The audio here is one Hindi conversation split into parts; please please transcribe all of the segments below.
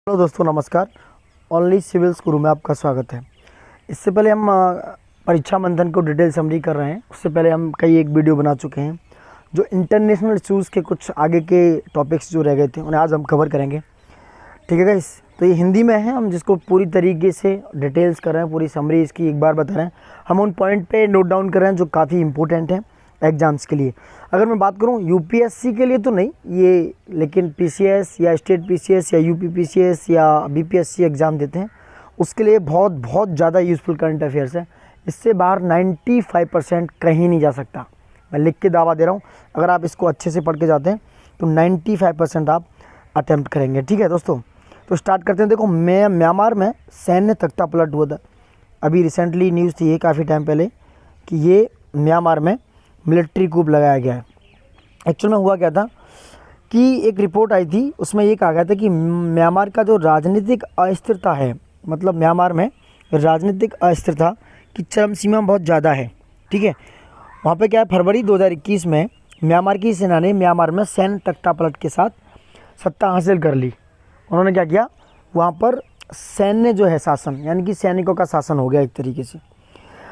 हेलो दोस्तों, नमस्कार। ओनली सिविल्स गुरु में आपका स्वागत है। इससे पहले हम परीक्षा मंथन को डिटेल समरी कर रहे हैं। उससे पहले हम कई एक वीडियो बना चुके हैं जो इंटरनेशनल इशूज़ के कुछ आगे के टॉपिक्स जो रह गए थे उन्हें आज हम कवर करेंगे। ठीक है गाइस, तो ये हिंदी में है, हम जिसको पूरी तरीके से डिटेल्स कर रहे हैं, पूरी समरी इसकी एक बार बता रहे हैं। हम उन पॉइंट पे नोट डाउन कर रहे हैं जो काफ़ी इंपॉर्टेंट हैं एग्ज़ाम्स के लिए। अगर मैं बात करूं यूपीएससी के लिए तो नहीं ये, लेकिन पीसीएस या स्टेट पीसीएस या यूपी पीसीएस या बीपीएससी एग्ज़ाम देते हैं उसके लिए बहुत ज़्यादा यूज़फुल करंट अफेयर्स है। इससे बाहर 95% कहीं नहीं जा सकता। मैं लिख के दावा दे रहा हूँ, अगर आप इसको अच्छे से पढ़ के जाते हैं तो 95% आप अटैम्प्ट करेंगे। ठीक है दोस्तों, तो स्टार्ट करते हैं। देखो, म्यांमार में सैन्य तख्ता पलट हुआ था। अभी रिसेंटली न्यूज़ थी ये काफ़ी टाइम पहले कि ये म्यांमार में मिलिट्री कूप लगाया गया है। एक्चुअल में हुआ क्या था कि एक रिपोर्ट आई थी, उसमें ये कहा गया था कि म्यांमार का जो राजनीतिक अस्थिरता है, मतलब म्यांमार में राजनीतिक अस्थिरता की चरम सीमा बहुत ज़्यादा है। ठीक है, वहाँ पे क्या है, फरवरी 2021 में म्यांमार की सेना ने म्यांमार में सैन्य तख्ता पलट के साथ सत्ता हासिल कर ली। उन्होंने क्या किया, वहाँ पर सैन्य जो है शासन, यानी कि सैनिकों का शासन हो गया एक तरीके से।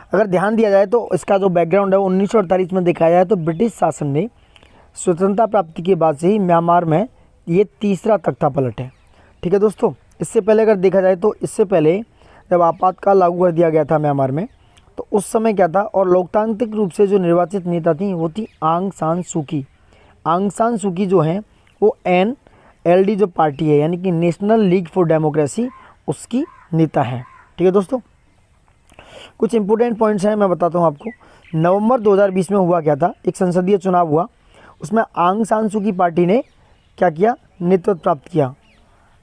अगर ध्यान दिया जाए तो इसका जो बैकग्राउंड है 1948 में देखा जाए तो ब्रिटिश शासन ने स्वतंत्रता प्राप्ति के बाद से ही म्यांमार में ये तीसरा तख्ता पलट है। ठीक है दोस्तों, इससे पहले अगर देखा जाए तो इससे पहले जब आपातकाल लागू कर दिया गया था म्यांमार में, तो उस समय क्या था, और लोकतांत्रिक रूप से जो निर्वाचित नेता थी वो थी आंग सान सूकी। आंग सान सूकी जो हैं वो NLD जो पार्टी है, यानी कि नेशनल लीग फॉर डेमोक्रेसी, उसकी नेता है। ठीक है दोस्तों, कुछ इंपॉर्टेंट पॉइंट्स हैं, मैं बताता हूँ आपको। नवंबर 2020 में हुआ क्या था, एक संसदीय चुनाव हुआ, उसमें आंग सान सू की पार्टी ने क्या किया, नेतृत्व प्राप्त किया।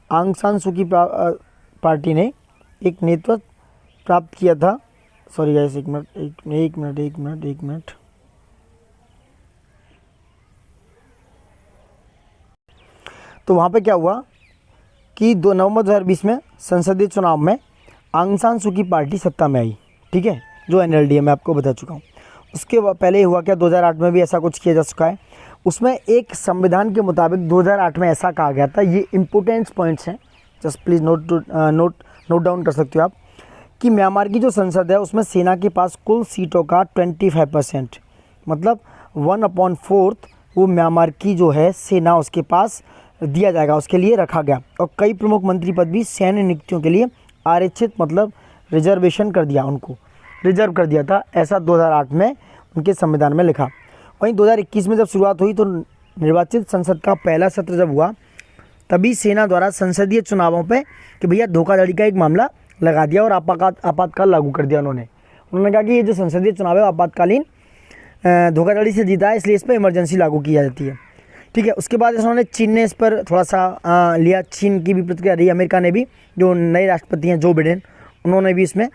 आंग सान सू की पार्टी ने एक नेतृत्व प्राप्त किया था। सॉरी गाइस, एक मिनट। तो वहाँ पे क्या हुआ कि 2 नवंबर 2020 में संसदीय चुनाव में आंग सान सू की पार्टी सत्ता में आई। ठीक है, जो NLD है, मैं आपको बता चुका हूँ। उसके पहले हुआ क्या, 2008 में भी ऐसा कुछ किया जा चुका है। उसमें एक संविधान के मुताबिक 2008 में ऐसा कहा गया था, ये इंपॉर्टेंट पॉइंट्स हैं, जस्ट प्लीज़ नोट डाउन कर सकते हो आप, कि म्यांमार की जो संसद है उसमें सेना के पास कुल सीटों का 25%, मतलब 1/4 वो म्यांमार की जो है सेना उसके पास दिया जाएगा, उसके लिए रखा गया। और कई प्रमुख मंत्री पद भी सैन्य नियुक्तियों के लिए आरक्षित, मतलब रिजर्वेशन कर दिया, उनको रिजर्व कर दिया था, ऐसा 2008 में उनके संविधान में लिखा। वहीं 2021 में जब शुरुआत हुई तो निर्वाचित संसद का पहला सत्र जब हुआ, तभी सेना द्वारा संसदीय चुनावों पे कि भैया धोखाधड़ी का एक मामला लगा दिया और आपातकाल लागू कर दिया। उन्होंने कहा कि ये जो संसदीय चुनाव है आपातकालीन धोखाधड़ी से जीता है, इसलिए इस पर इमरजेंसी लागू की जाती है। ठीक है, उसके बाद उन्होंने चीन ने इस पर थोड़ा सा लिया, चीन की भी प्रतिक्रिया रही, अमेरिका ने भी, जो नए राष्ट्रपति हैं जो बिडेन, उन्होंने भी इसमें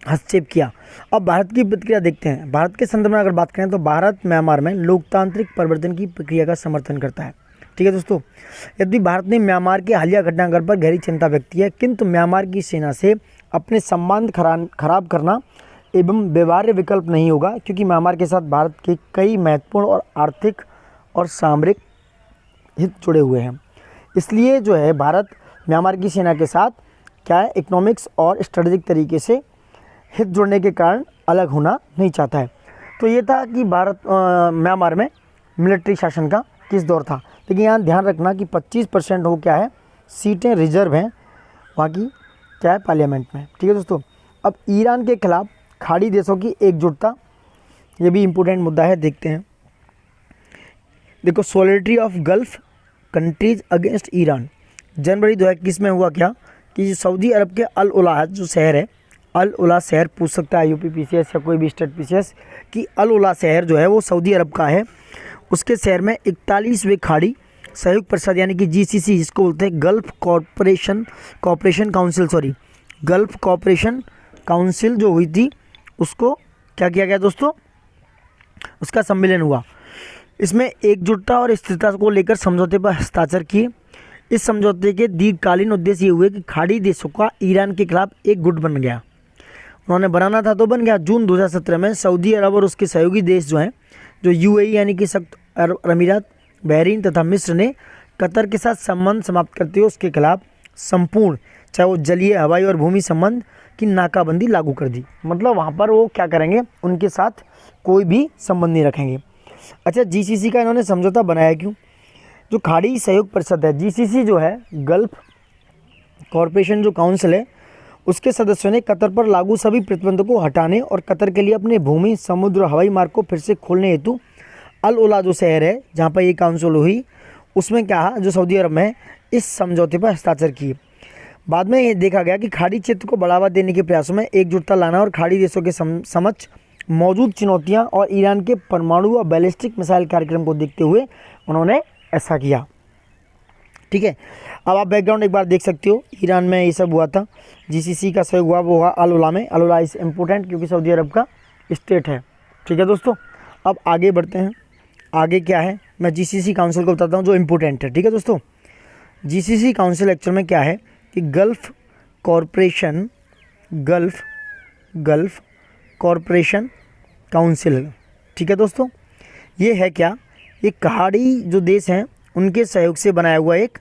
हस्तक्षेप किया। अब भारत की प्रतिक्रिया देखते हैं। भारत के संदर्भ में अगर बात करें तो भारत म्यांमार में लोकतांत्रिक परिवर्तन की प्रक्रिया का समर्थन करता है। ठीक है दोस्तों, यदि भारत ने म्यांमार के हालिया घटनाक्रम पर गहरी चिंता व्यक्त की है, किंतु म्यांमार की सेना से अपने संबंध खराब करना एवं व्यवहार्य विकल्प नहीं होगा, क्योंकि म्यांमार के साथ भारत के कई महत्वपूर्ण और आर्थिक और सामरिक हित जुड़े हुए हैं। इसलिए जो है भारत म्यांमार की सेना के साथ क्या है, इकोनॉमिक्स और स्ट्रेटेजिक तरीके से हित जुड़ने के कारण अलग होना नहीं चाहता है। तो ये था कि भारत म्यांमार में मिलिट्री शासन का किस दौर था। लेकिन यहाँ ध्यान रखना कि 25% हो क्या है, सीटें रिजर्व हैं वहाँ की क्या है, पार्लियामेंट में। ठीक है दोस्तों, अब ईरान के खिलाफ खाड़ी देशों की एकजुटता, ये भी इम्पोर्टेंट मुद्दा है, देखते हैं। देखो, solidarity of Gulf countries against Iran. जनवरी 2021 में हुआ क्या कि सऊदी अरब के अल उला जो शहर है, अल उला शहर पूछ सकता है यूपी पीसीएस या कोई भी स्टेट पीसीएस कि अल उला शहर जो है वो सऊदी अरब का है। उसके शहर में 41वें खाड़ी सहयोग परिषद, यानी कि GCC जिसको बोलते हैं, गल्फ कॉपरेशन काउंसिल जो हुई थी, उसको क्या किया गया दोस्तों, उसका सम्मेलन हुआ। इसमें एकजुटता और स्थिरता को लेकर समझौते पर हस्ताक्षर किए। इस समझौते के दीर्घकालीन उद्देश्य ये हुए कि खाड़ी देशों का ईरान के खिलाफ एक गुट बन गया। उन्होंने बनाना था तो बन गया। जून 2017 में सऊदी अरब और उसके सहयोगी देश जो हैं, जो UAE यानी कि संयुक्त अरब अमीरात, बहरीन तथा मिस्र ने कतर के साथ संबंध समाप्त करते हुए उसके खिलाफ संपूर्ण, चाहे वो जलीय, हवाई और भूमि संबंध की नाकाबंदी लागू कर दी। मतलब वहाँ पर वो क्या करेंगे, उनके साथ कोई भी संबंध नहीं रखेंगे। अच्छा, जीसीसी का इन्होंने समझौता बनाया क्यों? जो खाड़ी सहयोग परिषद है, जीसीसी जो है, गल्फ कॉरपोरेशन जो काउंसिल है, उसके सदस्यों ने कतर पर लागू सभी प्रतिबंधों को हटाने और कतर के लिए अपने भूमि, समुद्र और हवाई मार्ग को फिर से खोलने हेतु अल उला जो शहर है जहाँ पर ये काउंसिल हुई, उसमें क्या, जो सऊदी अरब में, इस समझौते पर हस्ताक्षर किए। बाद में ये देखा गया कि खाड़ी क्षेत्र को बढ़ावा देने के प्रयासों में एकजुटता लाना और खाड़ी देशों के समक्ष मौजूद चुनौतियां और ईरान के परमाणु और बैलिस्टिक मिसाइल कार्यक्रम को देखते हुए उन्होंने ऐसा किया। ठीक है, अब आप बैकग्राउंड एक बार देख सकते हो, ईरान में ये सब हुआ था, जीसीसी का सहयोग हुआ, वो हुआ अल उला में। अल उला इज इम्पोर्टेंट क्योंकि सऊदी अरब का स्टेट है। ठीक है दोस्तों, अब आगे बढ़ते हैं। आगे क्या है, मैं जीसीसी काउंसिल को बताता हूँ जो इम्पोर्टेंट है। ठीक है दोस्तों, जीसीसी काउंसिल एक्चुअल में क्या है कि गल्फ कॉरपोरेशन काउंसिल। ठीक है दोस्तों, ये है क्या, ये खाड़ी जो देश हैं उनके सहयोग से बनाया हुआ एक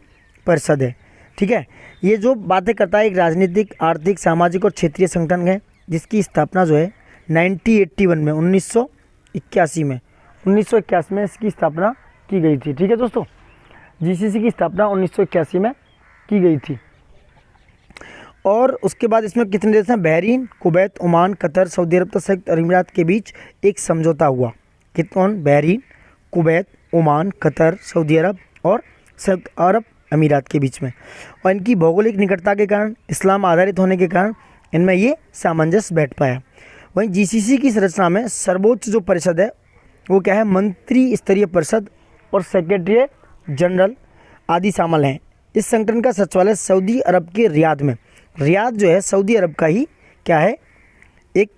परिषद है। ठीक है, ये जो बातें करता है एक राजनीतिक, आर्थिक, सामाजिक और क्षेत्रीय संगठन है जिसकी स्थापना जो है 1981 में 1981 में इसकी स्थापना की गई थी। ठीक है दोस्तों, जीसीसी की स्थापना 1981 में की गई थी। और उसके बाद इसमें कितने देश हैं, Bahrain, Kuwait, Oman, Qatar, Saudi Arabia तथा संयुक्त अरब अमीरात के बीच एक समझौता हुआ। कितने, Bahrain, Kuwait, Oman, Qatar, Saudi Arabia और संयुक्त अरब अमीरात के बीच में। और इनकी भौगोलिक निकटता के कारण, इस्लाम आधारित होने के कारण इनमें ये सामंजस्य बैठ पाया। वहीं जीसीसी की संरचना में सर्वोच्च जो परिषद है वो क्या है, मंत्री स्तरीय परिषद और सेक्रेटरी जनरल आदि शामिल हैं। इस संगठन का सचिवालय सऊदी अरब के रियाद में, रियाद जो है सऊदी अरब का ही क्या है, एक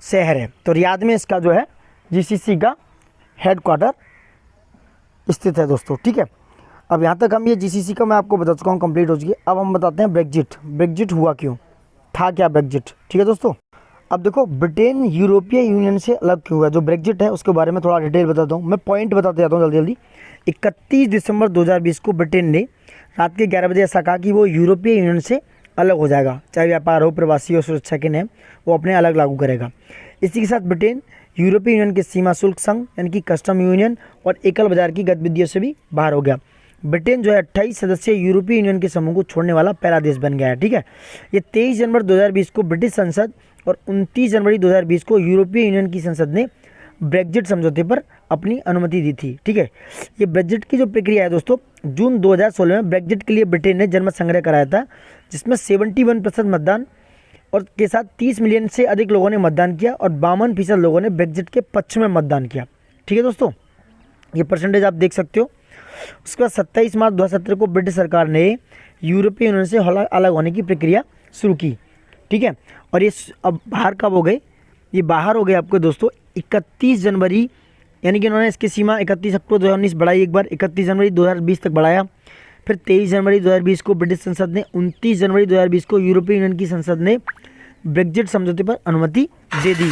शहर है। तो रियाद में इसका जो है जीसीसी का हेडक्वार्टर स्थित है दोस्तों। ठीक है, अब यहाँ तक हम ये जीसीसी का मैं आपको बता चुका हूँ, कंप्लीट हो चुकी है। अब हम बताते हैं ब्रेग्जिट हुआ क्यों, था क्या ब्रेग्जिट। ठीक है दोस्तों, अब देखो ब्रिटेन यूरोपीय यूनियन से अलग क्यों हुआ, जो ब्रेग्जिट है उसके बारे में थोड़ा डिटेल बताता हूँ, मैं पॉइंट बताते जाता हूँ जल्दी। 31 दिसंबर 2020 को ब्रिटेन ने रात के 11 बजे ऐसा कहा कि वो यूरोपीय यूनियन से अलग हो जाएगा, चाहे व्यापार हो, प्रवासी हो, सुरक्षा के नियम वो अपने अलग लागू करेगा। इसी के साथ ब्रिटेन यूरोपीय यूनियन के सीमा शुल्क संघ यानी कि कस्टम यूनियन और एकल बाजार की गतिविधियों से भी बाहर हो गया। ब्रिटेन जो है 28 सदस्यीय यूरोपीय यूनियन के समूह को छोड़ने वाला पहला देश बन गया है। ठीक है, ये 23 जनवरी 2020 को ब्रिटिश संसद और 29 जनवरी 2020 को यूरोपीय यूनियन की संसद ने ब्रेग्जिट समझौते पर अपनी अनुमति दी थी। ठीक है, ये ब्रेग्जिट की जो प्रक्रिया है दोस्तों, जून 2016 में ब्रेग्जिट के लिए ब्रिटेन ने जनमत संग्रह कराया था, जिसमें 71% मतदान और के साथ 30 मिलियन से अधिक लोगों ने मतदान किया और 52% लोगों ने ब्रेग्जिट के पक्ष में मतदान किया। ठीक है दोस्तों, ये परसेंटेज आप देख सकते हो। उसके बाद 27 मार्च 2017 को ब्रिटिश सरकार ने यूरोपीय यूनियन से अलग होने की प्रक्रिया शुरू की। ठीक है, और ये अब बाहर कब हो गए, ये बाहर हो गए आपको दोस्तों 31 जनवरी, यानी कि उन्होंने इसकी सीमा 31 अक्टूबर 2019 बढ़ाई, एक बार 31 जनवरी 2020 तक बढ़ाया। फिर 23 जनवरी 2020 को ब्रिटिश संसद ने, 29 जनवरी 2020 को यूरोपीय यूनियन की संसद ने ब्रेग्जिट समझौते पर अनुमति दे दी।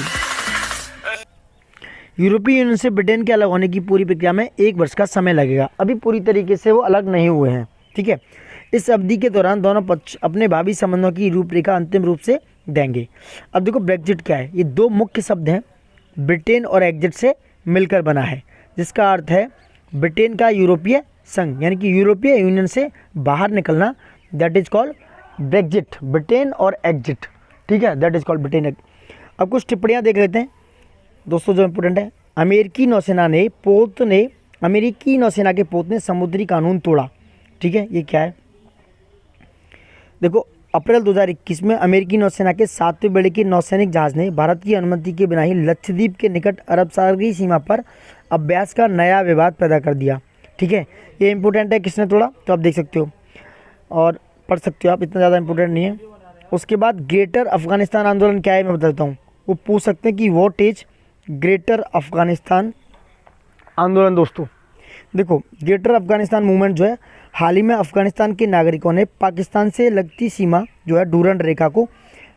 यूरोपीय यूनियन से ब्रिटेन के अलग होने की पूरी प्रक्रिया में 1 वर्ष का समय लगेगा, अभी पूरी तरीके से वो अलग नहीं हुए हैं। ठीक है, इस अवधि के दौरान दोनों पक्ष अपने भावी संबंधों की रूपरेखा अंतिम रूप से देंगे। अब देखो ब्रेग्जिट क्या है, ये 2 मुख्य शब्द हैं, ब्रिटेन और एग्जिट से मिलकर बना है, जिसका अर्थ है ब्रिटेन का यूरोपीय संघ यानी कि यूरोपीय यूनियन से बाहर निकलना, that is called Brexit, Britain और एग्जिट। ठीक है, दैट इज कॉल्ड ब्रिटेन। अब कुछ टिप्पणियां देख लेते हैं दोस्तों जो इम्पोर्टेंट है। अमेरिकी नौसेना के पोत ने समुद्री कानून तोड़ा। ठीक है, ये क्या है, देखो अप्रैल 2021 में अमेरिकी नौसेना के 7वें बेड़े के नौसैनिक जहाज ने भारत की अनुमति के बिना ही लक्षद्वीप के निकट अरब सागरीय सीमा पर अभ्यास का नया विवाद पैदा कर दिया। ठीक है, ये इंपॉर्टेंट है, किसने तोड़ा तो आप देख सकते हो और पढ़ सकते हो आप, इतना ज़्यादा इंपॉर्टेंट नहीं है। उसके बाद ग्रेटर अफगानिस्तान आंदोलन क्या है मैं बताता हूँ, वो पूछ सकते हैं कि व्हाट इज ग्रेटर अफगानिस्तान आंदोलन। दोस्तों देखो, ग्रेटर अफगानिस्तान मूवमेंट जो है, हाल ही में अफगानिस्तान के नागरिकों ने पाकिस्तान से लगती सीमा जो है डूरंड रेखा को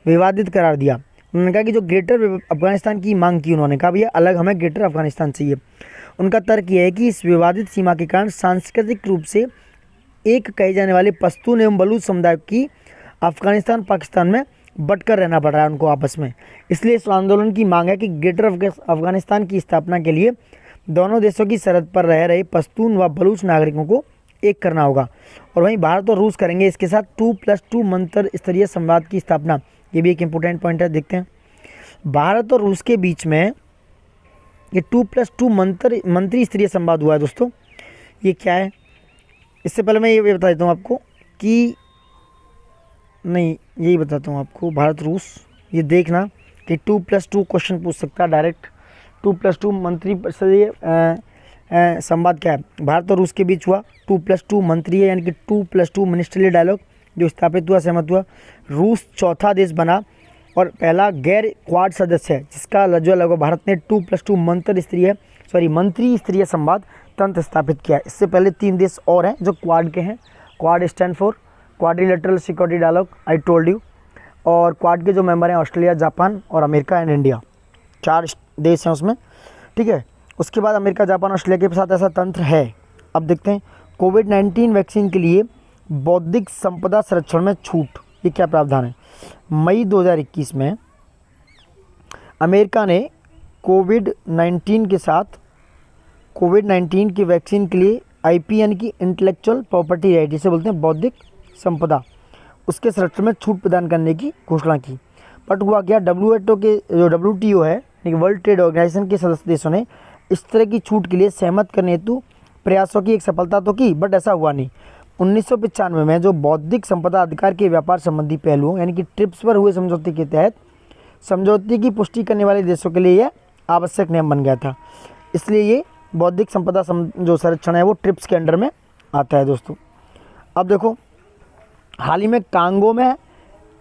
विवादित करार दिया। उन्होंने कहा कि जो ग्रेटर अफगानिस्तान की मांग की, उन्होंने कहा भैया अलग हमें ग्रेटर अफगानिस्तान चाहिए। उनका तर्क यह है कि इस विवादित सीमा के कारण सांस्कृतिक रूप से एक कहे जाने वाले पश्तून एवं बलूच समुदाय की अफगानिस्तान पाकिस्तान में बटकर रहना पड़ रहा है उनको आपस में। इसलिए इस आंदोलन की मांग है कि ग्रेटर अफगानिस्तान की स्थापना के लिए दोनों देशों की सरहद पर रह रहे पश्तून व बलूच नागरिकों को एक करना होगा। और वहीं भारत और रूस करेंगे इसके साथ 2+2 मंत्र स्तरीय संवाद की स्थापना। ये भी एक इम्पोर्टेंट पॉइंट है, देखते हैं। भारत और रूस के बीच में ये 2+2 मंत्री स्तरीय संवाद हुआ है दोस्तों। ये क्या है, इससे पहले मैं ये बता देता हूँ आपको कि नहीं, यही बताता हूँ आपको, भारत रूस, ये देखना कि 2+2 क्वेश्चन पूछ सकता है डायरेक्ट। 2+2 मंत्री स्तरीय संवाद क्या है, भारत और रूस के बीच हुआ। 2+2 मंत्री है, यानी कि 2+2 मिनिस्ट्रियल डायलॉग जो स्थापित हुआ, सहमत हुआ। रूस चौथा देश बना और पहला गैर क्वाड सदस्य है जिसका जो लगा भारत ने 2+2 मंत्री स्तरीय संवाद तंत्र स्थापित किया। इससे पहले 3 देश और हैं जो क्वाड के हैं। Quad stand for quadrilateral security dialogue, I told you. और क्वाड के जो मेंबर हैं ऑस्ट्रेलिया, जापान और अमेरिका एंड इंडिया, 4 देश हैं उसमें, ठीक है। उसके बाद अमेरिका, जापान, ऑस्ट्रेलिया के साथ ऐसा तंत्र है। अब देखते हैं कोविड-19 वैक्सीन के लिए बौद्धिक संपदा संरक्षण में छूट, ये क्या प्रावधान है। मई 2021 में अमेरिका ने कोविड-19 की वैक्सीन के लिए IPN की इंटेलेक्चुअल प्रॉपर्टी राइट, जिसे बोलते हैं बौद्धिक संपदा, उसके संरक्षण में छूट प्रदान करने की घोषणा की। बट हुआ क्या, WHO के जो WTO है, वर्ल्ड ट्रेड ऑर्गेनाइजेशन के सदस्य देशों ने इस तरह की छूट के लिए सहमत करने हेतु प्रयासों की एक सफलता तो की, बट ऐसा हुआ नहीं। 1995 में जो बौद्धिक संपदा अधिकार के व्यापार संबंधी पहलुओं यानी कि ट्रिप्स पर हुए समझौते के तहत समझौते की पुष्टि करने वाले देशों के लिए यह आवश्यक नियम बन गया था। इसलिए ये बौद्धिक संपदा जो संरक्षण है वो ट्रिप्स के अंडर में आता है दोस्तों। अब देखो, हाल ही में कांगो में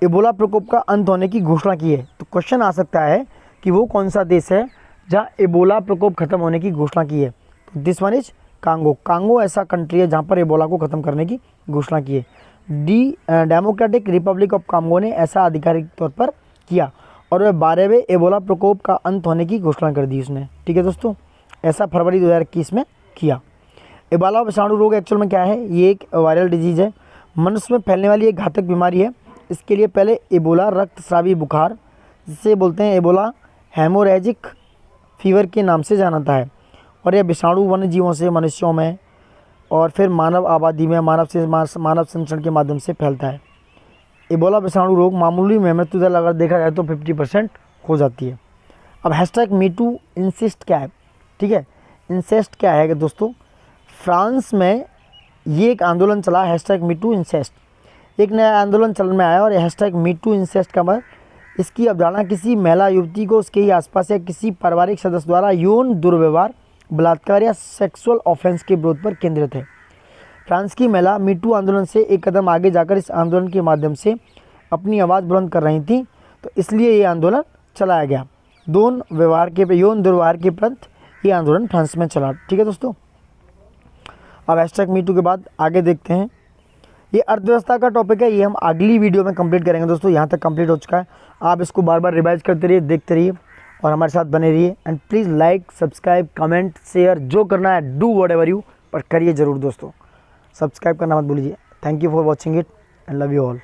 इबोला प्रकोप का अंत होने की घोषणा की है। तो क्वेश्चन आ सकता है कि वो कौन सा देश है जहाँ इबोला प्रकोप खत्म होने की घोषणा की है। तो this one is Congo. Congo ऐसा कंट्री है जहाँ पर इबोला को ख़त्म करने की घोषणा की है। डेमोक्रेटिक रिपब्लिक ऑफ कांगो ने ऐसा आधिकारिक तौर पर किया और वह 12वें इबोला प्रकोप का अंत होने की घोषणा कर दी उसने, ठीक है दोस्तों। ऐसा फरवरी 2021 में किया। इबोला विषाणु रोग एक्चुअल में क्या है, ये एक वायरल डिजीज़ है, मनुष्य में फैलने वाली एक घातक बीमारी है। इसके लिए पहले इबोला रक्तस्रावी बुखार, जिसे बोलते हैं इबोला हेमोरेजिक फीवर के नाम से जानता है, और यह विषाणु वन्य जीवों से मनुष्यों में और फिर मानव आबादी में मानव संचरण के माध्यम से फैलता है। इबोला विषाणु रोग मामूली में मृत्यु दर अगर देखा जाए तो 50% हो जाती है। अब #MeToo इंसेस्ट क्या है, ठीक है। इंसेस्ट क्या है दोस्तों, फ्रांस में ये एक आंदोलन चला, #MeToo इंसेस्ट, एक नया आंदोलन चलन में आया। और #MeToo इंसेस्ट का मतलब, इसकी अवधारणा किसी महिला युवती को उसके ही आसपास या किसी पारिवारिक सदस्य द्वारा यौन दुर्व्यवहार, बलात्कार या सेक्सुअल ऑफेंस के विरोध पर केंद्रित है। फ्रांस की महिला मीटू आंदोलन से एक कदम आगे जाकर इस आंदोलन के माध्यम से अपनी आवाज़ बुलंद कर रही थी, तो इसलिए ये आंदोलन चलाया गया। यौन दुर्व्यवहार के प्रति ये आंदोलन फ्रांस में चला, ठीक है दोस्तों। अब #MeToo के बाद आगे देखते हैं, ये अर्थव्यवस्था का टॉपिक है, ये हम अगली वीडियो में कंप्लीट करेंगे दोस्तों। यहाँ तक कंप्लीट हो चुका है, आप इसको बार बार रिवाइज करते रहिए, देखते रहिए और हमारे साथ बने रहिए। And please like, subscribe, comment, share, जो करना है डू व्हाटएवर यू, पर करिए ज़रूर दोस्तों। सब्सक्राइब करना मत भूलिए। Thank you for watching it and love you all.